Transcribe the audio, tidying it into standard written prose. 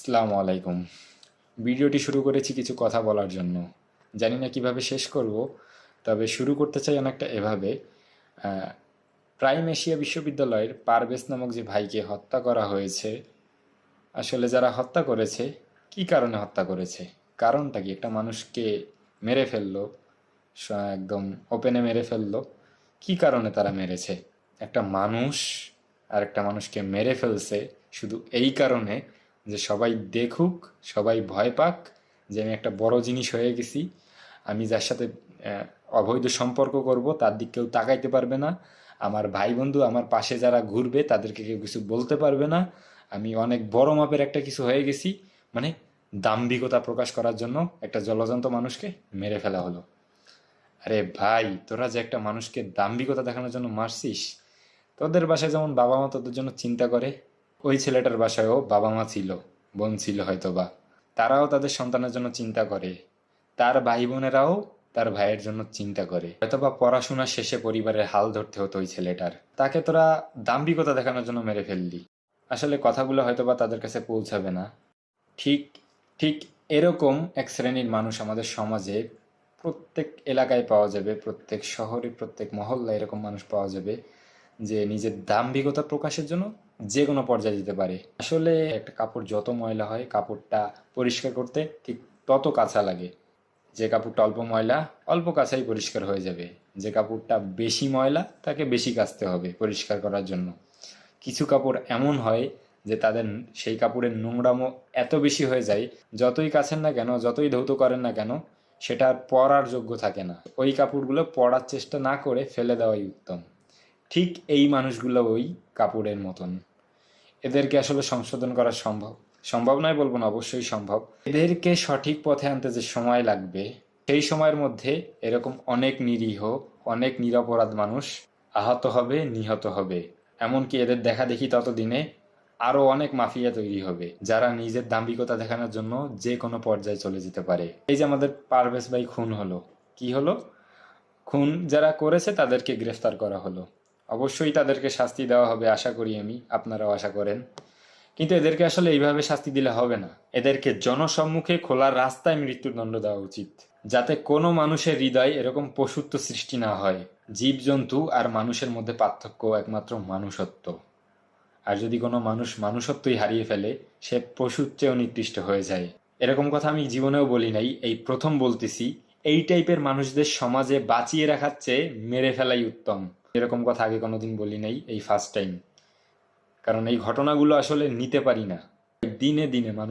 আসসালামু আলাইকুম। ভিডিওটি শুরু করেছি কিছু কথা বলার জন্য। জানি না কিভাবে শেষ করব, তবে শুরু করতে চাই অনেকটা এভাবে। আহ, প্রাইম এশিয়া বিশ্ববিদ্যালয়ের পারভেজ নামক যে ভাইকে হত্যা করা হয়েছে, আসলে যারা হত্যা করেছে কি কারণে হত্যা করেছে, কারণটা কি? একটা মানুষকে মেরে ফেললো, একদম ওপেনে মেরে ফেললো। কি কারণে তারা মেরেছে? একটা মানুষ আর একটা মানুষকে মেরে ফেলছে শুধু এই কারণে যে সবাই দেখুক, সবাই ভয় পাক যে আমি একটা বড় জিনিস হয়ে গেছি। আমি যার সাথে আহ, অবৈধ সম্পর্ক করব তার দিক কেউ তাকাইতে পারবে না। আমার ভাই বন্ধু আমার পাশে যারা ঘুরবে তাদেরকে কেউ কিছু বলতে পারবে না। আমি অনেক বড় মাপের একটা কিছু হয়ে গেছি, মানে দাম্ভিকতা প্রকাশ করার জন্য একটা জলজন্ত মানুষকে মেরে ফেলা হলো। আরে ভাই, তোরা যে একটা মানুষকে দাম্ভিকতা দেখানোর জন্য মারছিস, তোদের বাসায় যেমন বাবা মা তোদের জন্য চিন্তা করে, ওই ছেলেটার বাসায়ও বাবা মা ছিল, বোন ছিল হয়তো বা, তারাও তাদের সন্তানের জন্য চিন্তা করে। তার ভাই বোনেরাও তার ভাইয়ের জন্য চিন্তা করে। হয়তোবা পড়াশোনা শেষে পরিবারের হাল ধরতে হতো ওই ছেলেটার, তাকে তোরা দাম্ভিকতা দেখানোর জন্য মেরে ফেললি। আসলে কথাগুলো হয়তোবা তাদের কাছে পৌঁছাবে না। ঠিক ঠিক এরকম এক শ্রেণীর মানুষ আমাদের সমাজে প্রত্যেক এলাকায় পাওয়া যাবে, প্রত্যেক শহরে প্রত্যেক মহল্লায় এরকম মানুষ পাওয়া যাবে যে নিজের দাম্ভিকতা প্রকাশের জন্য যে কোনো পর্যায়ে যেতে পারে। আসলে একটা কাপড় যত ময়লা হয় কাপড়টা পরিষ্কার করতে ঠিক তত কাঁচা লাগে। যে কাপড়টা অল্প ময়লা অল্প কাঁচাই পরিষ্কার হয়ে যাবে, যে কাপড়টা বেশি ময়লা তাকে বেশি কাচতে হবে পরিষ্কার করার জন্য। কিছু কাপড় এমন হয় যে তাদের সেই কাপড়ের নোংরামো এত বেশি হয়ে যায়, যতই কাছেন না কেন, যতই ধৌত করেন না কেন, সেটা আর পরার যোগ্য থাকে না। ওই কাপড়গুলো পরার চেষ্টা না করে ফেলে দেওয়াই উত্তম। ঠিক এই মানুষগুলো ওই কাপড়ের মতন। এদেরকে আসলে সংশোধন করা সম্ভব, সম্ভব নয় বলবো না, অবশ্যই সম্ভব। এদেরকে সঠিক পথে আনতে যে সময় লাগবে, সেই সময়ের মধ্যে এরকম অনেক নিরীহ, অনেক নিরপরাধ মানুষ আহত হবে, নিহত হবে। এমনকি এদের দেখা দেখি ততদিনে আরো অনেক মাফিয়া তৈরি হবে, যারা নিজের দাম্ভিকতা দেখানোর জন্য যে কোনো পর্যায়ে চলে যেতে পারে। এই যে আমাদের পারভেজ ভাই খুন হলো, কি হলো? খুন যারা করেছে তাদেরকে গ্রেফতার করা হলো। অবশ্যই তাদেরকে শাস্তি দেওয়া হবে, আশা করি আমি, আপনারাও আশা করেন। কিন্তু এদেরকে আসলে এইভাবে শাস্তি দিলে হবে না। এদেরকে জনসম্মুখে খোলা রাস্তায় মৃত্যুদণ্ড দেওয়া উচিত, যাতে কোনো মানুষের হৃদয় এরকম পশুত্ব সৃষ্টি না হয়। জীবজন্তু আর মানুষের মধ্যে পার্থক্য একমাত্র মানুষত্ব। আর যদি কোনো মানুষ মানুষত্বই হারিয়ে ফেলে, সে পশুর চেয়েও নিকৃষ্ট হয়ে যায়। এরকম কথা আমি জীবনেও বলি নাই, এই প্রথম বলতেছি। এই টাইপের মানুষদের সমাজে বাঁচিয়ে রাখার চেয়ে মেরে ফেলাই উত্তম। এরকম কথা আগে কোনোদিন বলি নাই, এই ফার্স্ট টাইম। কারণ এই ঘটনাগুলো আসলে নিতে পারি না। দিনে দিনে মানুষ